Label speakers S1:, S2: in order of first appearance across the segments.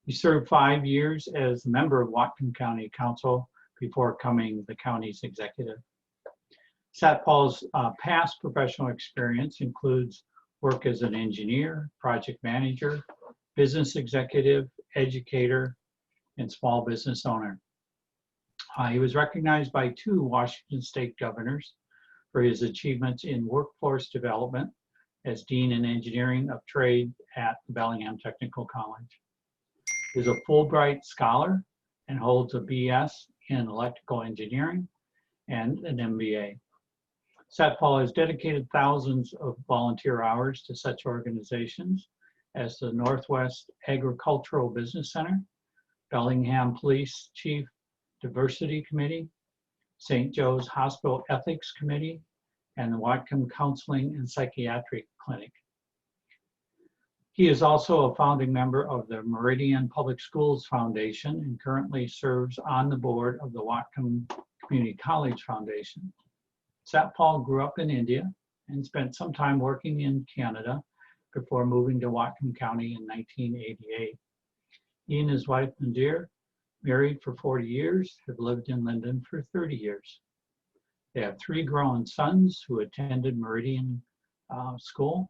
S1: He served 5 years as a member of Whatcom County Council before becoming the county's executive. Satpal's past professional experience includes work as an engineer, project manager, business executive, educator, and small business owner. He was recognized by 2 Washington state governors for his achievements in workforce development as Dean in Engineering of Trade at Bellingham Technical College. He is a Fulbright Scholar and holds a BS in Electrical Engineering and an MBA. Satpal has dedicated thousands of volunteer hours to such organizations as the Northwest Agricultural Business Center, Bellingham Police Chief Diversity Committee, St. Joe's Hospital Ethics Committee, and the Whatcom Counseling and Psychiatric Clinic. He is also a founding member of the Meridian Public Schools Foundation and currently serves on the board of the Whatcom Community College Foundation. Satpal grew up in India and spent some time working in Canada before moving to Whatcom County in 1988. He and his wife, Mandir, married for 40 years, have lived in Linden for 30 years. They have 3 grown sons who attended Meridian School.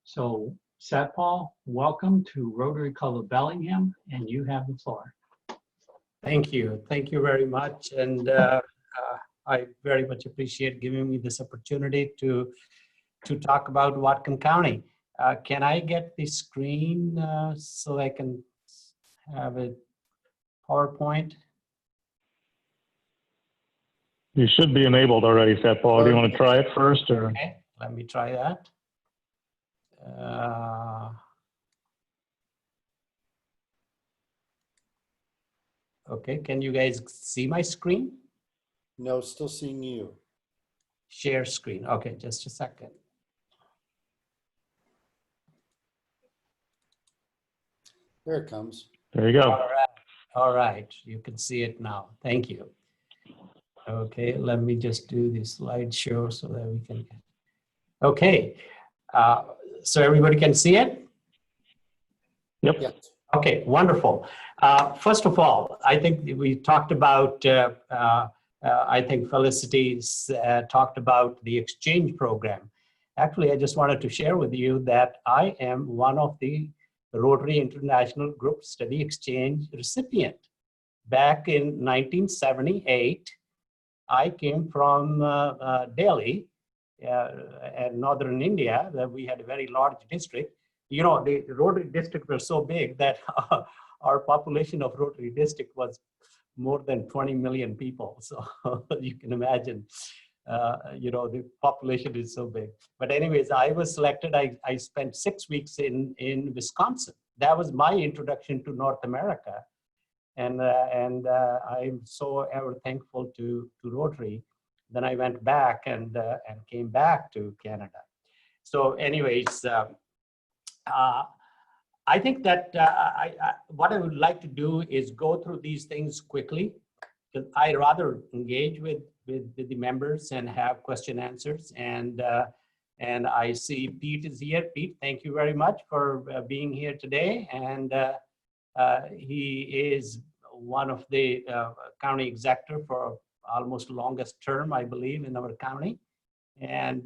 S1: So Satpal, welcome to Rotary Club of Bellingham, and you have the floor.
S2: Thank you very much. And I very much appreciate giving me this opportunity to talk about Whatcom County. Can I get the screen so I can have a PowerPoint?
S3: You should be enabled already, Satpal. Do you want to try it first? Or?
S2: Okay, let me try that. Okay, can you guys see my screen?
S4: No, still seeing you.
S2: Share screen. Okay, just a second.
S4: There it comes.
S3: There you go.
S2: All right, you can see it now. Thank you. Okay, let me just do the slideshow so that we can. Okay, so everybody can see it?
S3: Yep.
S4: Yes.
S2: Okay, wonderful. First of all, I think we talked about, I think Felicity talked about the exchange program. Actually, I just wanted to share with you that I am one of the Rotary International Group Study Exchange recipient. Back in 1978, I came from Delhi and northern India, that we had a very large district. You know, the Rotary district was so big that our population of Rotary district was more than 20 million people. So you can imagine, you know, the population is so big. But anyways, I was selected. I spent 6 weeks in Wisconsin. That was my introduction to North America. And I'm so ever thankful to Rotary. Then I went back and came back to Canada. So anyways, I think that what I would like to do is go through these things quickly, because I rather engage with the members and have question answers. And I see Pete is here. Pete, thank you very much for being here today. And he is one of the county executive for almost longest term, I believe, in our county, and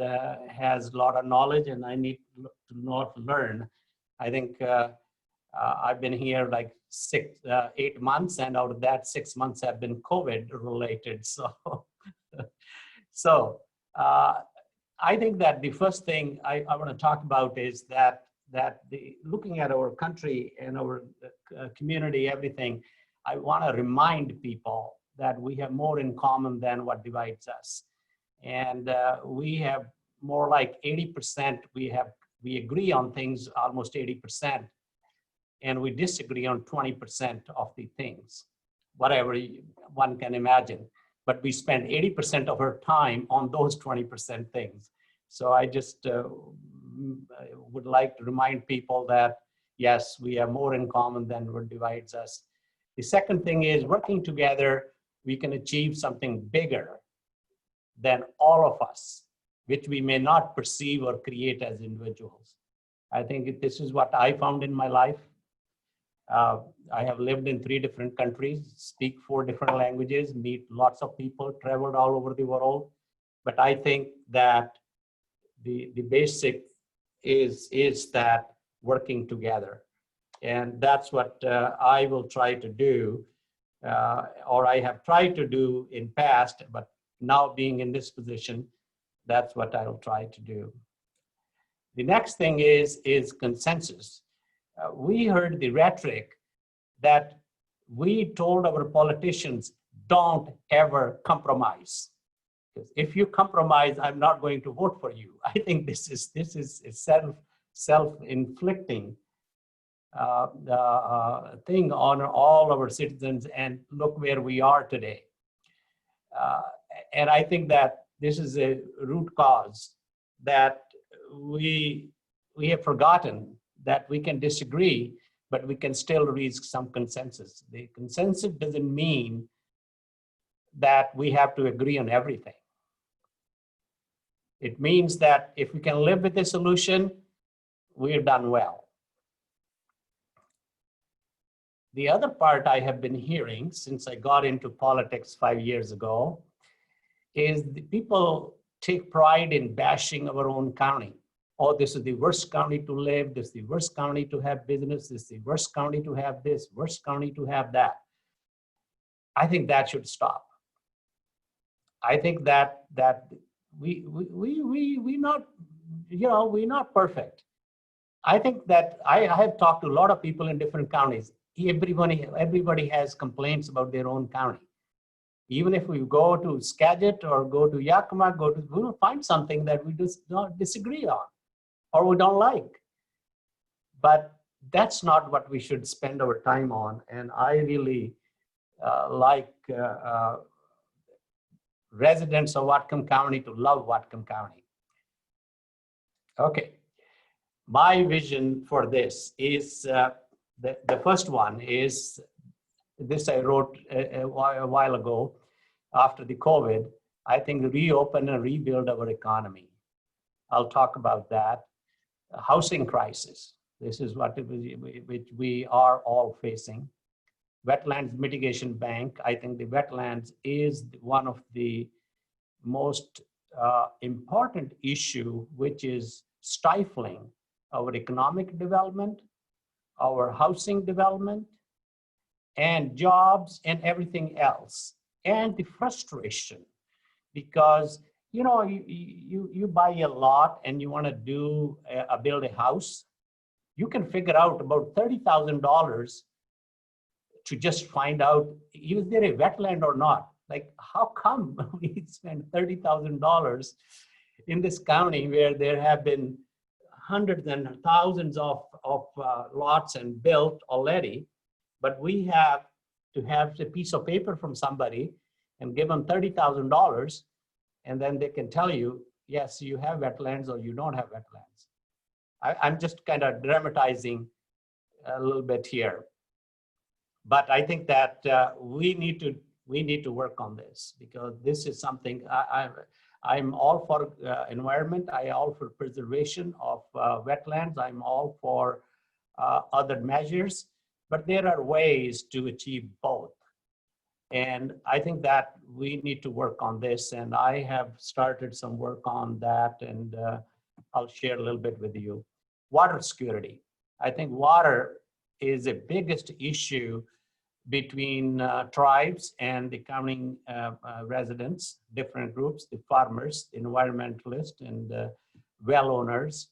S2: has a lot of knowledge, and I need to learn. I think I've been here like 8 months, and out of that 6 months have been COVID related. So, I think that the first thing I want to talk about is that looking at our country and our community, everything, I want to remind people that we have more in common than what divides us. And we have more like 80%, we agree on things almost 80%, and we disagree on 20% of the things, whatever one can imagine. But we spend 80% of our time on those 20% things. So I just would like to remind people that, yes, we have more in common than what divides us. The second thing is, working together, we can achieve something bigger than all of us, which we may not perceive or create as individuals. I think this is what I found in my life. I have lived in 3 different countries, speak 4 different languages, meet lots of people, traveled all over the world. But I think that the basic is that working together. And that's what I will try to do, or I have tried to do in past, but now being in this position, that's what I'll try to do. The next thing is consensus. We heard the rhetoric that we told our politicians, don't ever compromise. Because if you compromise, I'm not going to vote for you. I think this is a self-inflicting thing on all our citizens, and look where we are today. And I think that this is a root cause that we have forgotten that we can disagree, but we can still reach some consensus. The consensus doesn't mean that we have to agree on everything. It means that if we can live with the solution, we're done well. The other part I have been hearing since I got into politics 5 years ago is the people take pride in bashing our own county. Oh, this is the worst county to live, this is the worst county to have business, this is the worst county to have this, worst county to have that. I think that should stop. I think that we not, you know, we're not perfect. I think that I have talked to a lot of people in different counties. Everybody has complaints about their own county. Even if we go to Skagit or go to Yakima, we'll find something that we just don't disagree on or we don't like. But that's not what we should spend our time on. And I really like residents of Whatcom County to love Whatcom County. Okay, my vision for this is, the first one is, this I wrote a while ago, after the COVID, I think reopen and rebuild our economy. I'll talk about that. Housing crisis, this is what which we are all facing. Wetlands Mitigation Bank, I think the wetlands is one of the most important issue, which is stifling our economic development, our housing development, and jobs and everything else. And the frustration, because you know, you buy a lot and you want to do build a house, you can figure out about $30,000 to just find out, is there a wetland or not? Like, how come we spend $30,000 in this county where there have been hundreds and thousands of lots and built already, but we have to have a piece of paper from somebody and give them $30,000, and then they can tell you, yes, you have wetlands or you don't have wetlands. I'm just kind of dramatizing a little bit here. But I think that we need to work on this, because this is something I'm all for environment. I'm all for preservation of wetlands. I'm all for other measures, but there are ways to achieve both. And I think that we need to work on this, and I have started some work on that, and I'll share a little bit with you. Water security. I think water is the biggest issue between tribes and the county residents, different groups, the farmers, the environmentalists, and well owners.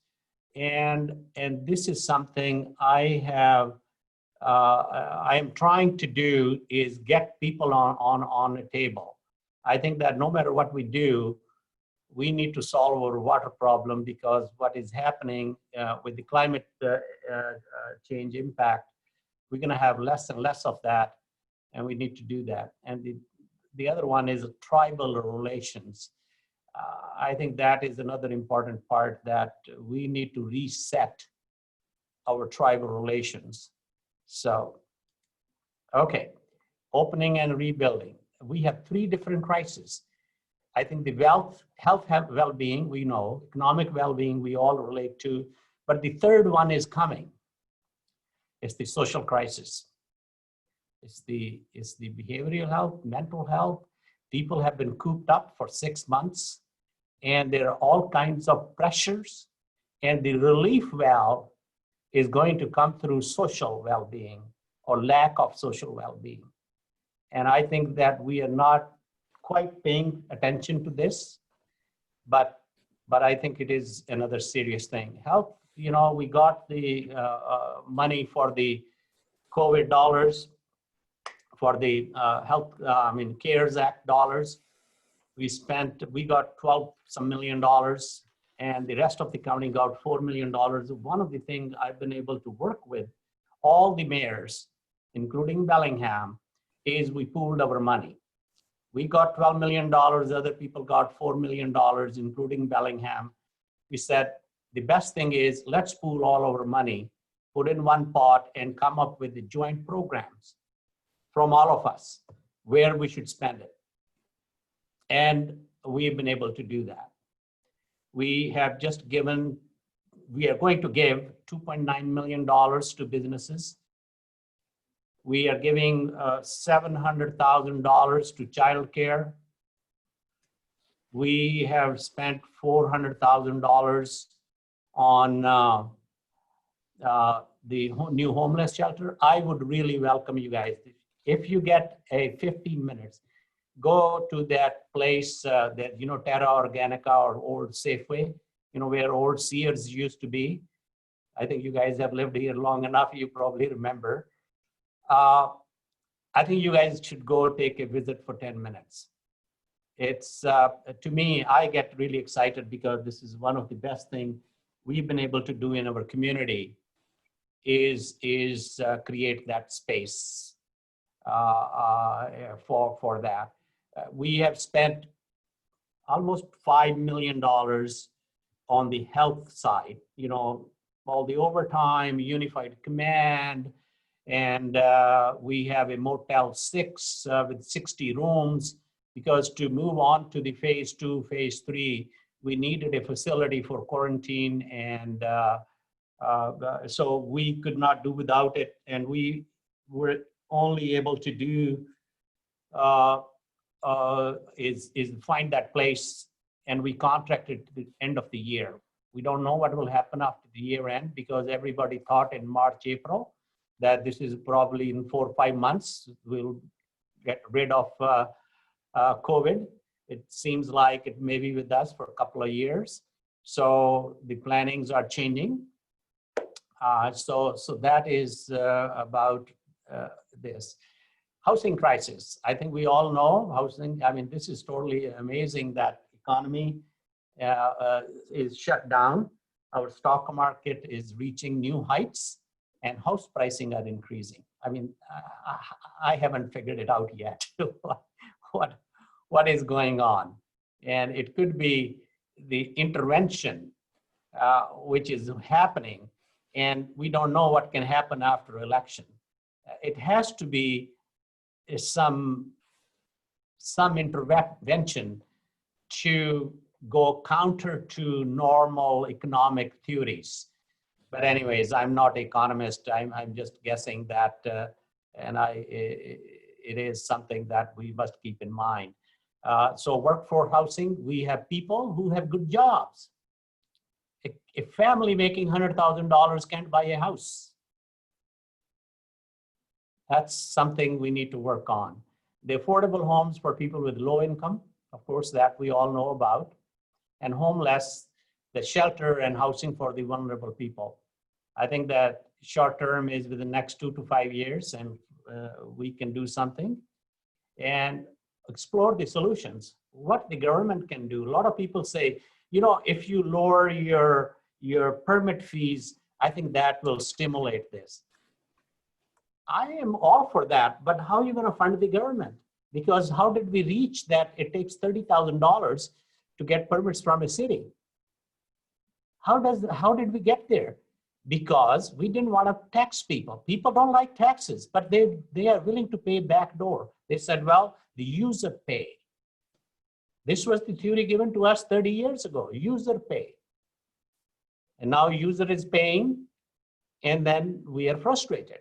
S2: And this is something I am trying to do, is get people on a table. I think that no matter what we do, we need to solve our water problem, because what is happening with the climate change impact, we're going to have less and less of that, and we need to do that. And the other one is tribal relations. I think that is another important part, that we need to reset our tribal relations. So, okay, opening and rebuilding. We have 3 different crises. I think the health well-being, we know, economic well-being, we all relate to, but the third one is coming. It's the social crisis. It's the behavioral health, mental health. People have been cooped up for 6 months, and there are all kinds of pressures, and the relief valve is going to come through social well-being or lack of social well-being. And I think that we are not quite paying attention to this, but I think it is another serious thing. Health, you know, we got the money for the COVID dollars, for the CARES Act dollars. We got 12 some million dollars, and the rest of the county got $4 million. One of the things I've been able to work with all the mayors, including Bellingham, is we pooled our money. We got $12 million, other people got $4 million, including Bellingham. We said, the best thing is let's pool all our money, put in one pot, and come up with the joint programs from all of us where we should spend it. And we've been able to do that. We have just given, we are going to give $2.9 million to businesses. We are giving $700,000 to childcare. We have spent $400,000 on the new homeless shelter. I would really welcome you guys. If you get a 15 minutes, go to that place that, you know, Terra Organica or Old Safeway, you know, where old Sears used to be. I think you guys have lived here long enough, you probably remember. I think you guys should go take a visit for 10 minutes. It's, to me, I get really excited because this is one of the best things we've been able to do in our community is create that space for that. We have spent almost $5 million on the health side, you know, all the overtime, unified command, and we have a Motel 6 with 60 rooms, because to move on to the phase 2, phase 3, we needed a facility for quarantine, and so we could not do without it, and we were only able to do is find that place, and we contracted to the end of the year. We don't know what will happen after the year end, because everybody thought in March, April, that this is probably in 4 or 5 months, we'll get rid of COVID. It seems like it may be with us for a couple of years. So the plannings are changing. So that is about this. Housing crisis. I think we all know housing. I mean, this is totally amazing that economy is shut down. Our stock market is reaching new heights, and house pricing are increasing. I mean, I haven't figured it out yet. What is going on? And it could be the intervention which is happening, and we don't know what can happen after election. It has to be some intervention to go counter to normal economic theories. But anyways, I'm not an economist. I'm just guessing that, and it is something that we must keep in mind. So workforce housing, we have people who have good jobs. A family making $100,000 can't buy a house. That's something we need to work on. The affordable homes for people with low income, of course, that we all know about. And homeless, the shelter and housing for the vulnerable people. I think that short term is within the next 2 to 5 years, and we can do something and explore the solutions. What the government can do. A lot of people say, you know, if you lower your permit fees, I think that will stimulate this. I am all for that, but how are you going to fund the government? Because how did we reach that it takes $30,000 to get permits from a city? How did we get there? Because we didn't want to tax people. People don't like taxes, but they are willing to pay back door. They said, well, the user pay. This was the theory given to us 30 years ago, user pay. And now user is paying, and then we are frustrated.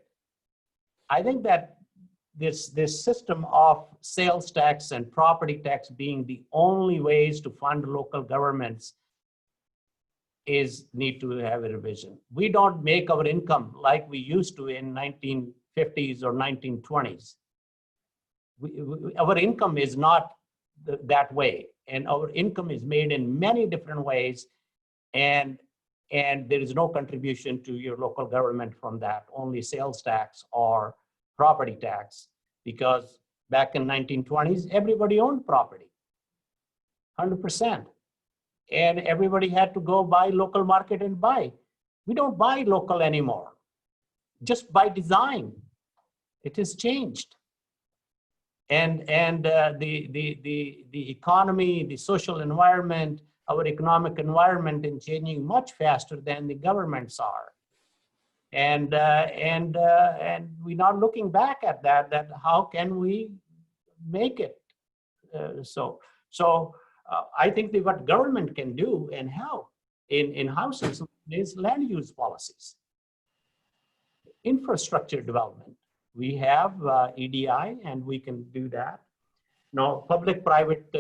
S2: I think that this system of sales tax and property tax being the only ways to fund local governments need to have a revision. We don't make our income like we used to in 1950s or 1920s. Our income is not that way, and our income is made in many different ways, and there is no contribution to your local government from that, only sales tax or property tax, because back in 1920s, everybody owned property, 100%. And everybody had to go buy local market and buy. We don't buy local anymore, just by design. It has changed. And the economy, the social environment, our economic environment is changing much faster than the governments are. And we're not looking back at that how can we make it so I think that what government can do and help in housing is land use policies, infrastructure development. We have EDI, and we can do that. Now, public-private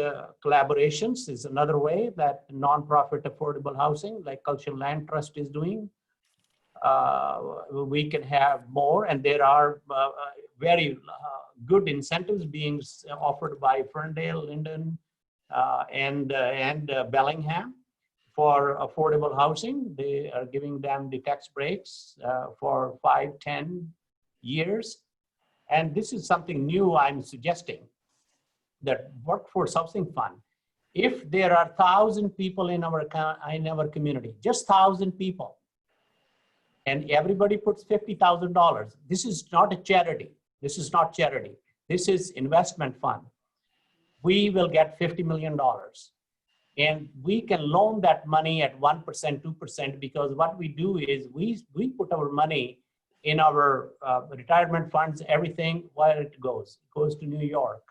S2: collaborations is another way that nonprofit affordable housing, like Cultural Land Trust, is doing. We can have more, and there are very good incentives being offered by Ferndale, Linden, and Bellingham for affordable housing. They are giving them the tax breaks for 5-10 years. And this is something new I'm suggesting, that Workforce Housing Fund. If there are 1,000 people in our community, just 1,000 people, and everybody puts $50,000, this is not a charity. This is not charity. This is investment fund. We will get $50 million. And we can loan that money at 1%, 2%, because what we do is we put our money in our retirement funds, everything, where it goes. It goes to New York.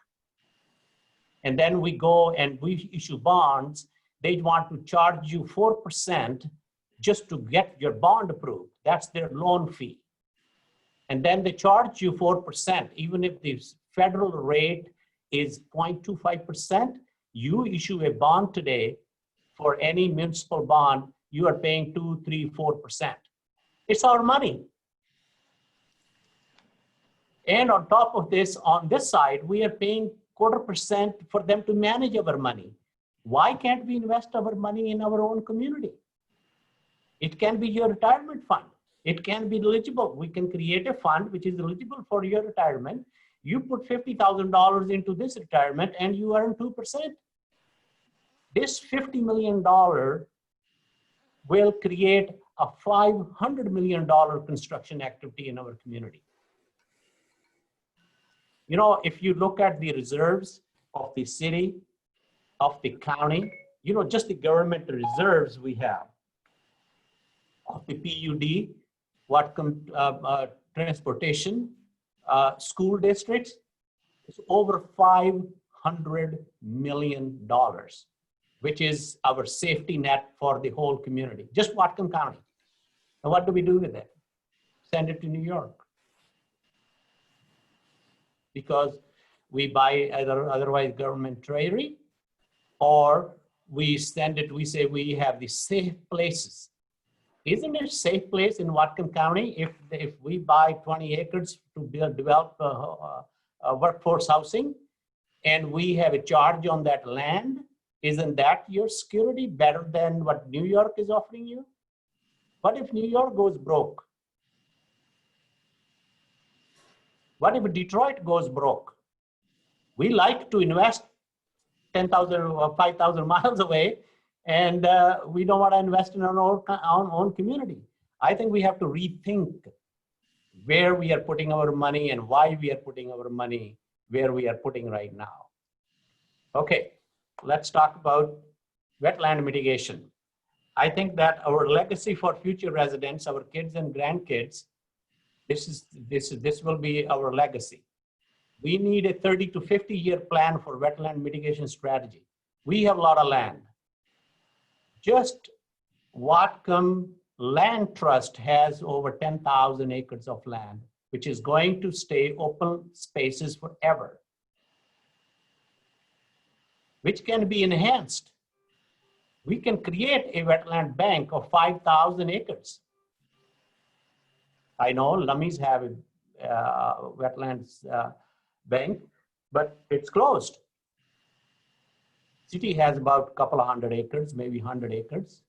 S2: And then we go and we issue bonds. They want to charge you 4% just to get your bond approved. That's their loan fee. And then they charge you 4%, even if the federal rate is 0.25%, you issue a bond today for any municipal bond, you are paying 2, 3, 4%. It's our money. And on top of this, on this side, we are paying 0.25% for them to manage our money. Why can't we invest our money in our own community? It can be your retirement fund. It can be eligible. We can create a fund which is eligible for your retirement. You put $50,000 into this retirement and you earn 2%. This $50 million will create a $500 million construction activity in our community. You know, if you look at the reserves of the city, of the county, you know, just the government reserves we have of the PUD, transportation, school districts, is over $500 million, which is our safety net for the whole community, just Whatcom County. And what do we do with it? Send it to New York. Because we buy either otherwise government treasury, or we send it, we say we have the safe places. Isn't it a safe place in Whatcom County if we buy 20 acres to develop workforce housing and we have a charge on that land? Isn't that your security better than what New York is offering you? What if New York goes broke? What if Detroit goes broke? We like to invest 10,000 or 5,000 miles away, and we don't want to invest in our own community. I think we have to rethink where we are putting our money and why we are putting our money where we are putting right now. Okay, let's talk about wetland mitigation. I think that our legacy for future residents, our kids and grandkids, this will be our legacy. We need a 30 to 50 year plan for wetland mitigation strategy. We have a lot of land. Just Whatcom land trust has over 10,000 acres of land, which is going to stay open spaces forever, which can be enhanced. We can create a wetland bank of 5,000 acres. I know Lummies have a wetlands bank, but it's closed. City has about a couple of 100 acres, maybe 100 acres.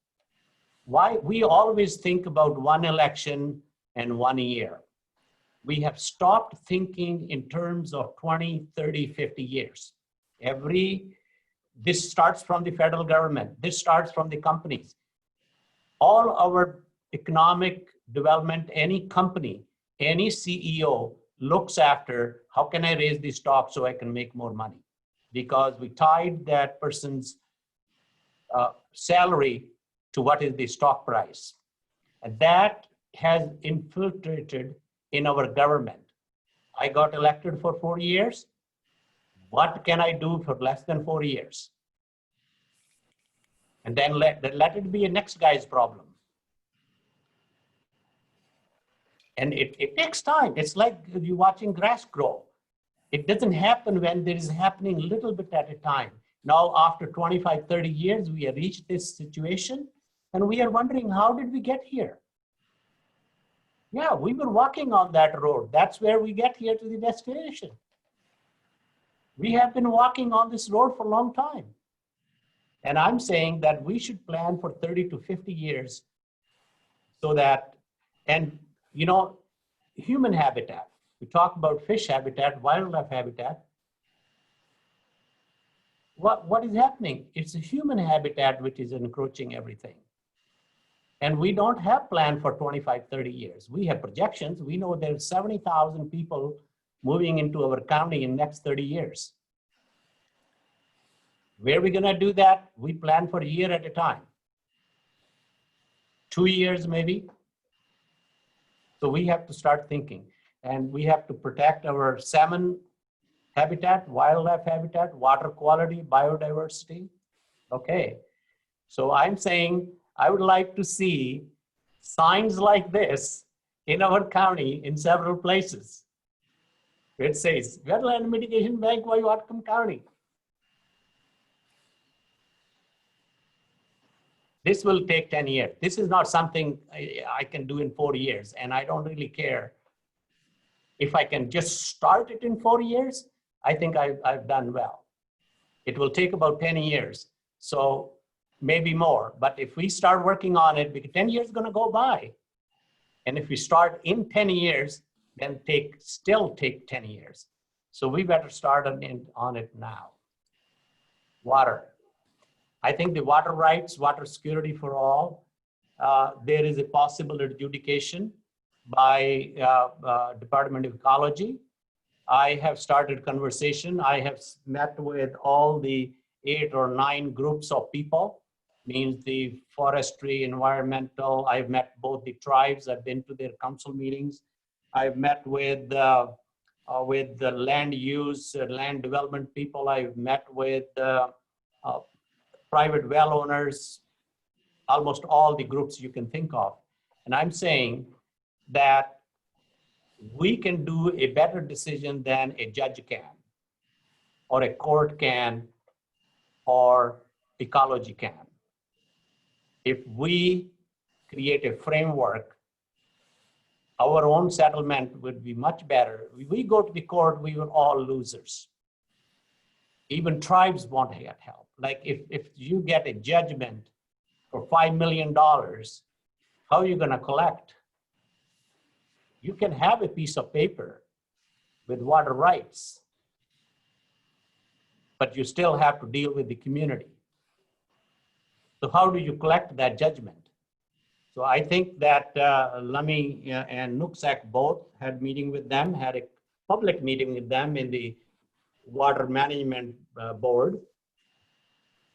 S2: Why? We always think about one election and 1 year. We have stopped thinking in terms of 20, 30, 50 years. This starts from the federal government. This starts from the companies. All our economic development, any company, any CEO looks after, how can I raise the stock so I can make more money? Because we tied that person's salary to what is the stock price. And that has infiltrated in our government. I got elected for 4 years. What can I do for less than 4 years? And then let it be a next guy's problem. And it takes time. It's like you're watching grass grow. It doesn't happen when there is happening a little bit at a time. Now, after 25, 30 years, we have reached this situation and we are wondering, how did we get here? Yeah, we were walking on that road. That's where we get here to the destination. We have been walking on this road for a long time. And I'm saying that we should plan for 30 to 50 years so that, and you know, human habitat. We talk about fish habitat, wildlife habitat. What is happening? It's a human habitat which is encroaching everything. And we don't have plan for 25, 30 years. We have projections. We know there's 70,000 people moving into our county in the next 30 years. Where are we gonna do that? We plan for a year at a time. 2 years maybe. So we have to start thinking, and we have to protect our salmon habitat, wildlife habitat, water quality, biodiversity. Okay, so I'm saying I would like to see signs like this in our county in several places. It says, Wetland Mitigation Bank, Whatcom County. This will take 10 years. This is not something I can do in 4 years, and I don't really care. If I can just start it in 4 years, I think I've done well. It will take about 10 years, so maybe more. But if we start working on it, because 10 years is gonna go by. And if we start in 10 years, then still take 10 years. So we better start on it now. Water. I think the water rights, water security for all, there is a possible adjudication by Department of Ecology. I have started conversation. I have met with all the 8 or 9 groups of people, means the forestry, environmental. I've met both the tribes. I've been to their council meetings. I've met with the land use, land development people. I've met with private well owners, almost all the groups you can think of. And I'm saying that we can do a better decision than a judge can, or a court can, or ecology can. If we create a framework, our own settlement would be much better. If we go to the court, we were all losers. Even tribes won't get help. Like if you get a judgment for $5 million, how are you gonna collect? You can have a piece of paper with water rights, but you still have to deal with the community. So how do you collect that judgment? So I think that Lummi and Nooksack both had meeting with them, had a public meeting with them in the Water Management Board.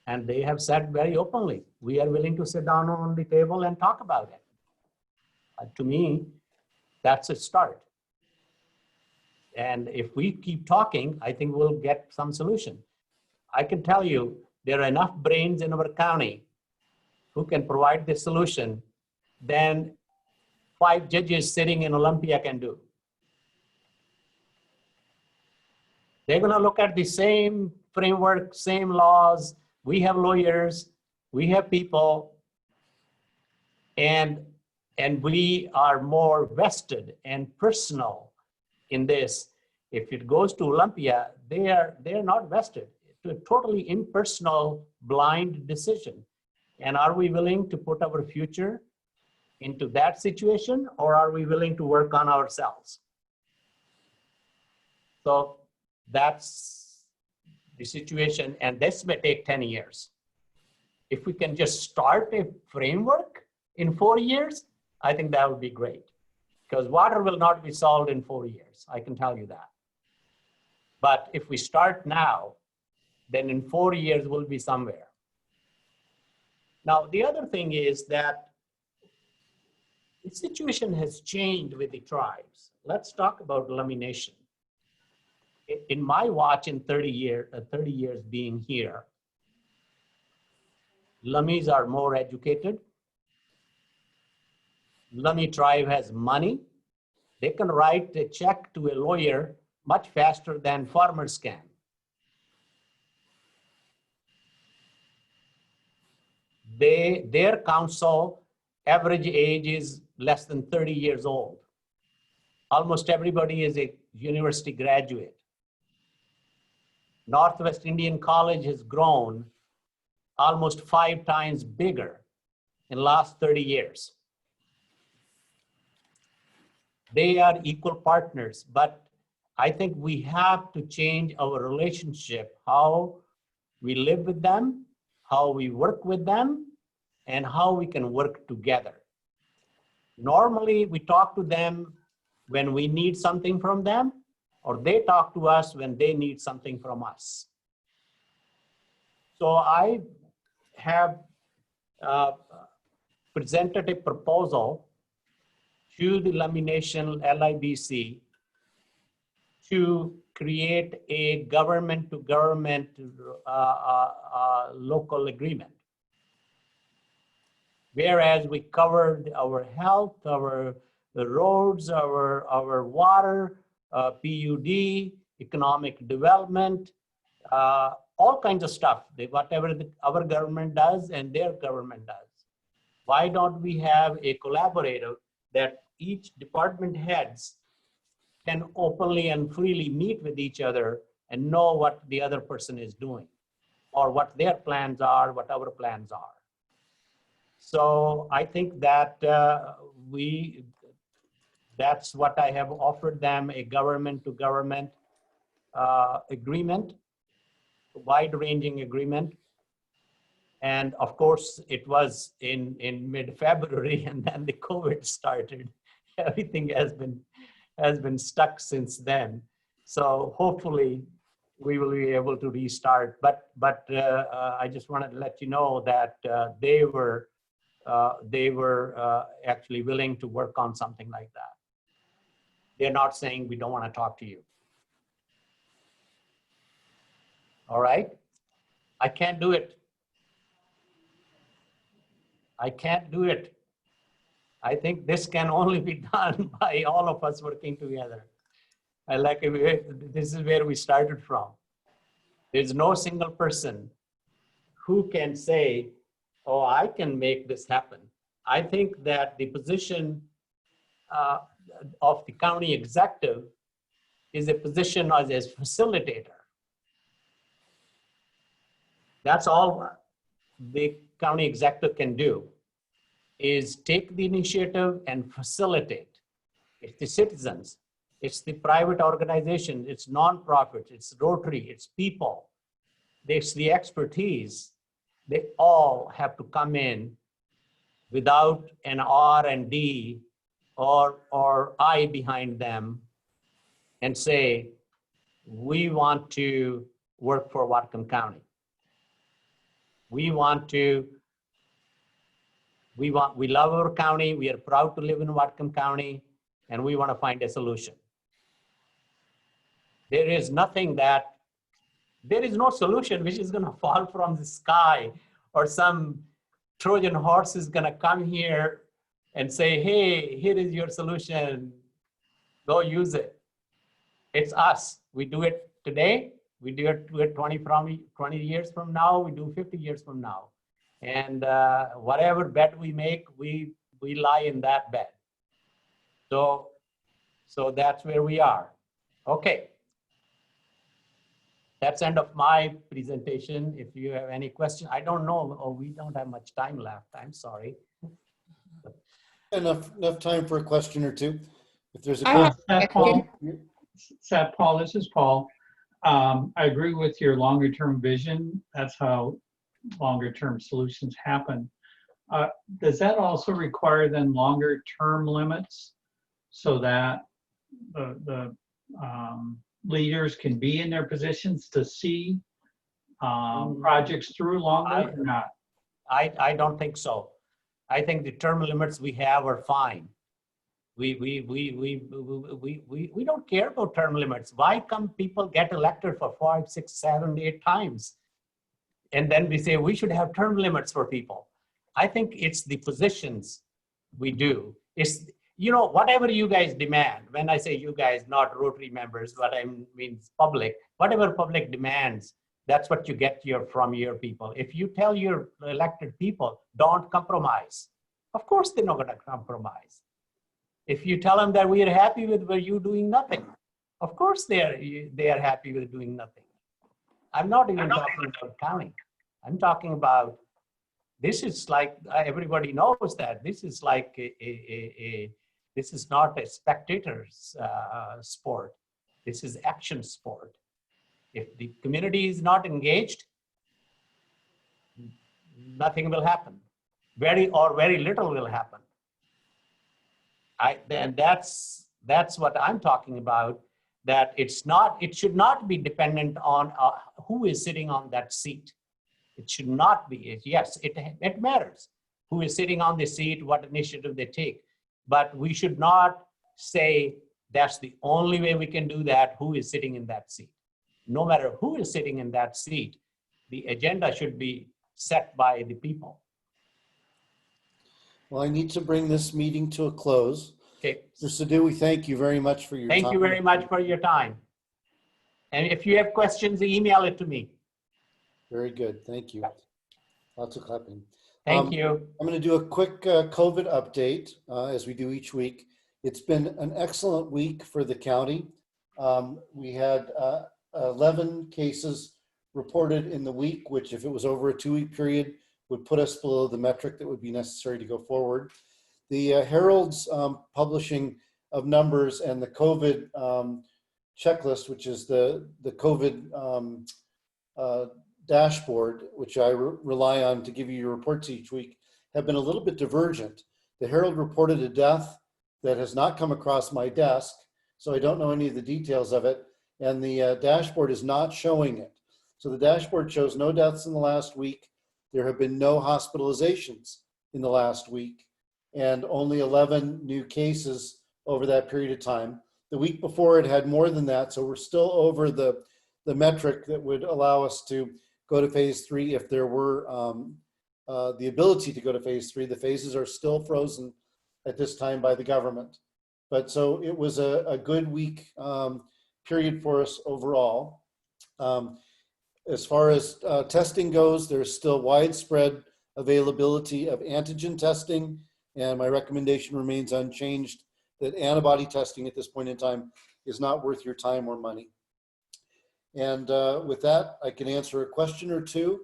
S2: And they have said very openly, we are willing to sit down on the table and talk about it. To me, that's a start. And if we keep talking, I think we'll get some solution. I can tell you, there are enough brains in our county who can provide the solution than 5 judges sitting in Olympia can do. They're going to look at the same framework, same laws. We have lawyers, we have people, and we are more vested and personal in this. If it goes to Olympia, they're not vested. It's a totally impersonal, blind decision. And are we willing to put our future into that situation, or are we willing to work on ourselves? So that's the situation, and this may take 10 years. If we can just start a framework in 4 years, I think that would be great. Because water will not be solved in 4 years, I can tell you that. But if we start now, then in 4 years we'll be somewhere. Now, the other thing is that the situation has changed with the tribes. Let's talk about elimination. In my watch in 30 years being here, Lummis are more educated. Lummi tribe has money. They can write a check to a lawyer much faster than farmers can. Their council average age is less than 30 years old. Almost everybody is a university graduate. Northwest Indian College has grown almost 5 times bigger in the last 30 years. They are equal partners, but I think we have to change our relationship, how we live with them, how we work with them, and how we can work together. Normally, we talk to them when we need something from them, or they talk to us when they need something from us. So I have presented a proposal to the Lummi Nation LIBC to create a government-to-government local agreement. Whereas we covered our health, the roads, our water, PUD, economic development, all kinds of stuff, whatever our government does and their government does. Why don't we have a collaborative that each department heads can openly and freely meet with each other and know what the other person is doing, or what their plans are, what our plans are. So I think that that's what I have offered them, a government-to-government agreement, a wide-ranging agreement. And of course, it was in mid-February, and then the COVID started. Everything has been stuck since then. So hopefully we will be able to restart. But I just wanted to let you know that they were actually willing to work on something like that. They're not saying we don't want to talk to you. All right? I can't do it. I can't do it. I think this can only be done by all of us working together. This is where we started from. There's no single person who can say, oh, I can make this happen. I think that the position of the county executive is a position as a facilitator. That's all the county executive can do, is take the initiative and facilitate. It's the citizens, it's the private organization, it's nonprofits, it's Rotary, it's people, it's the expertise. They all have to come in without an R&D or I behind them and say, we want to work for Whatcom County. We love our county, we are proud to live in Whatcom County, and we want to find a solution. There is no solution which is going to fall from the sky, or some Trojan horse is going to come here and say, hey, here is your solution, go use it. It's us. We do it today. We do it 20 years from now. We do 50 years from now. And whatever bet we make, we lie in that bet. So that's where we are. Okay. That's end of my presentation. If you have any question, I don't know. Oh, we don't have much time left. I'm sorry.
S4: Enough time for a question or two. If there's a
S5: I have
S4: question.
S1: Paul, this is Paul. I agree with your longer term vision. That's how longer term solutions happen. Does that also require then longer term limits so that the leaders can be in their positions to see projects through longer or not?
S2: I don't think so. I think the term limits we have are fine. We don't care about term limits. Why come people get elected for 5, 6, 7, 8 times? And then we say we should have term limits for people. I think it's the positions we do. It's, you know, whatever you guys demand, when I say you guys, not Rotary members, what I mean public, whatever public demands, that's what you get from your people. If you tell your elected people, don't compromise, of course they're not gonna compromise. If you tell them that we are happy with you doing nothing, of course they are happy with doing nothing. I'm not even talking about county. I'm talking about, this is like, everybody knows that this is like this is not a spectator's sport. This is action sport. If the community is not engaged, nothing will happen. Very little will happen. And that's what I'm talking about, that it should not be dependent on who is sitting on that seat. It should not be. Yes, it matters who is sitting on the seat, what initiative they take. But we should not say that's the only way we can do that, who is sitting in that seat. No matter who is sitting in that seat, the agenda should be set by the people.
S4: Well, I need to bring this meeting to a close.
S2: Okay.
S4: Mr. Sadhu, we thank you very much for your time.
S2: Thank you very much for your time. And if you have questions, email it to me.
S4: Very good. Thank you. Lots of clapping.
S2: Thank you.
S4: I'm going to do a quick COVID update as we do each week. It's been an excellent week for the county. We had 11 cases reported in the week, which if it was over a 2-week period would put us below the metric that would be necessary to go forward. The Herald's publishing of numbers and the COVID checklist, which is the COVID dashboard, which I rely on to give you your reports each week, have been a little bit divergent. The Herald reported a death that has not come across my desk, so I don't know any of the details of it, and the dashboard is not showing it. So the dashboard shows no deaths in the last week. There have been no hospitalizations in the last week, and only 11 new cases over that period of time. The week before it had more than that, so we're still over the metric that would allow us to go to phase 3 if there were the ability to go to phase 3. The phases are still frozen at this time by the government. But so it was a good week period for us overall. As far as testing goes, there's still widespread availability of antigen testing, and my recommendation remains unchanged that antibody testing at this point in time is not worth your time or money. And with that, I can answer a question or two.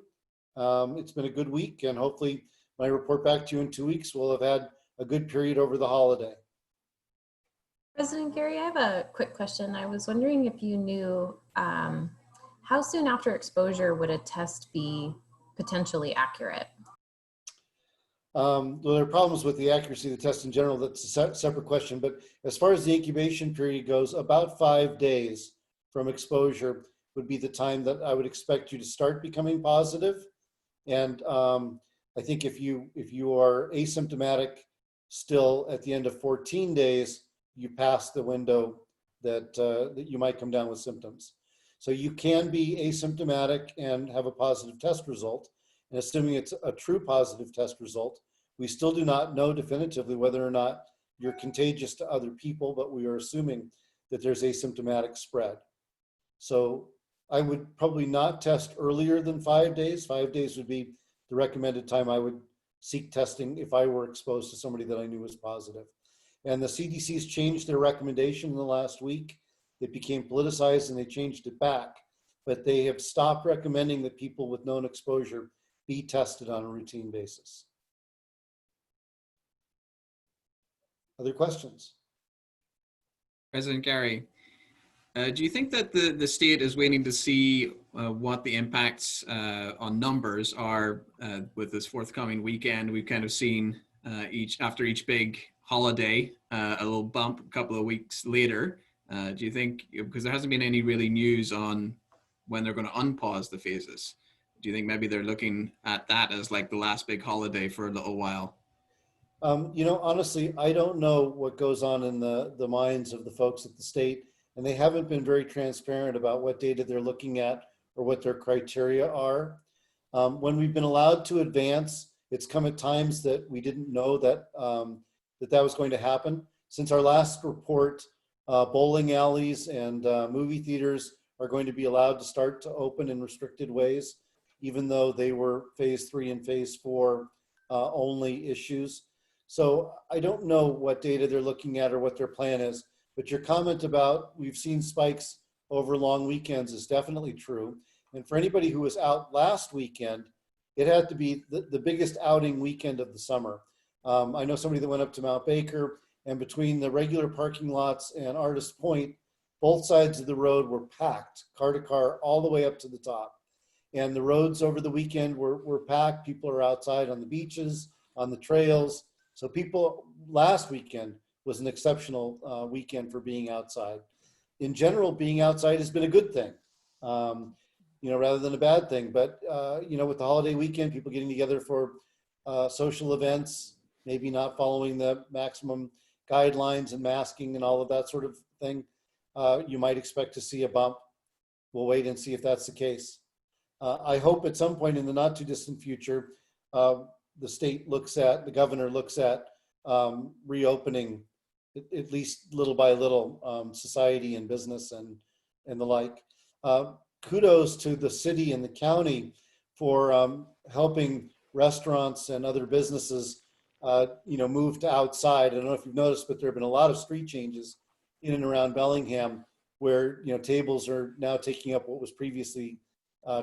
S4: It's been a good week, and hopefully when I report back to you in 2 weeks, we'll have had a good period over the holiday.
S5: President Gary, I have a quick question. I was wondering if you knew how soon after exposure would a test be potentially accurate?
S4: Well, there are problems with the accuracy of the test in general. That's a separate question. But as far as the incubation period goes, about 5 days from exposure would be the time that I would expect you to start becoming positive. And I think if you are asymptomatic still at the end of 14 days, you pass the window that you might come down with symptoms. So you can be asymptomatic and have a positive test result. And assuming it's a true positive test result, We still do not know definitively whether or not you're contagious to other people, but we are assuming that there's asymptomatic spread. So I would probably not test earlier than 5 days. 5 days would be the recommended time I would seek testing if I were exposed to somebody that I knew was positive. And the CDC's changed their recommendation in the last week. It became politicized and they changed it back, but they have stopped recommending that people with known exposure be tested on a routine basis. Other questions?
S6: President Gary, do you think that the state is waiting to see what the impacts on numbers are with this forthcoming weekend? We've kind of seen after each big holiday, a little bump a couple of weeks later. Do you think, because there hasn't been any really news on when they're going to unpause the phases, do you think maybe they're looking at that as like the last big holiday for a little while?
S4: You know, honestly, I don't know what goes on in the minds of the folks at the state, and they haven't been very transparent about what data they're looking at or what their criteria are. When we've been allowed to advance, it's come at times that we didn't know that that was going to happen. Since our last report, bowling alleys and movie theaters are going to be allowed to start to open in restricted ways, even though they were phase 3 and phase 4 only issues. So I don't know what data they're looking at or what their plan is, but your comment about we've seen spikes over long weekends is definitely true. And for anybody who was out last weekend, it had to be the biggest outing weekend of the summer. I know somebody that went up to Mount Baker, and between the regular parking lots and Artist Point, both sides of the road were packed, car to car, all the way up to the top. And the roads over the weekend were packed. People are outside on the beaches, on the trails. So people, last weekend was an exceptional weekend for being outside. In general, being outside has been a good thing, you know, rather than a bad thing. But, you know, with the holiday weekend, people getting together for social events, maybe not following the maximum guidelines and masking and all of that sort of thing, you might expect to see a bump. We'll wait and see if that's the case. I hope at some point in the not too distant future, the state looks at, the governor looks at reopening at least little by little society and business and the like. Kudos to the city and the county for helping restaurants and other businesses you know, move to outside. I don't know if you've noticed, but there have been a lot of street changes in and around Bellingham where, you know, tables are now taking up what was previously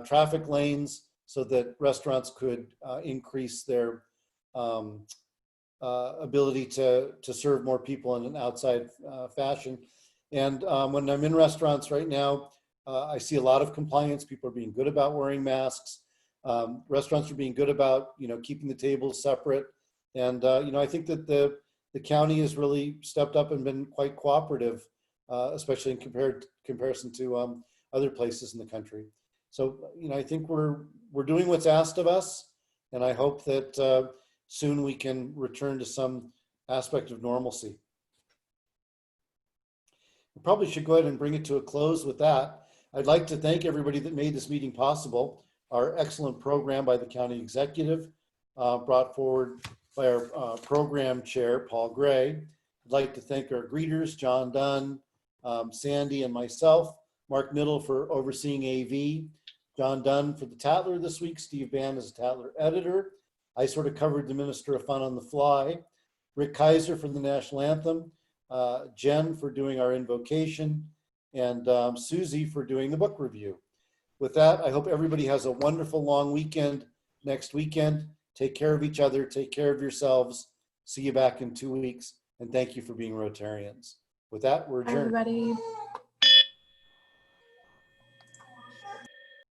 S4: traffic lanes so that restaurants could increase their ability to serve more people in an outside fashion. And when I'm in restaurants right now, I see a lot of compliance. People are being good about wearing masks. Restaurants are being good about, you know, keeping the tables separate. And, you know, I think that the county has really stepped up and been quite cooperative, especially in comparison to other places in the country. So, you know, I think we're doing what's asked of us, and I hope that soon we can return to some aspect of normalcy. We probably should go ahead and bring it to a close with that. I'd like to thank everybody that made this meeting possible. Our excellent program by the county executive, brought forward by our program chair, Paul Gray. I'd like to thank our greeters, John Dunn, Sandy, and myself, Mark Middle for overseeing AV, John Dunn for the Tatler this week, Steve Bann is a Tatler editor. I sort of covered the Minister of Fun on the fly, Rick Kaiser for the National Anthem, Jen for doing our invocation, and Susie for doing the book review. With that, I hope everybody has a wonderful long weekend next weekend. Take care of each other, take care of yourselves. See you back in 2 weeks, and thank you for being Rotarians. With that, we're adjourned.
S5: Bye, everybody.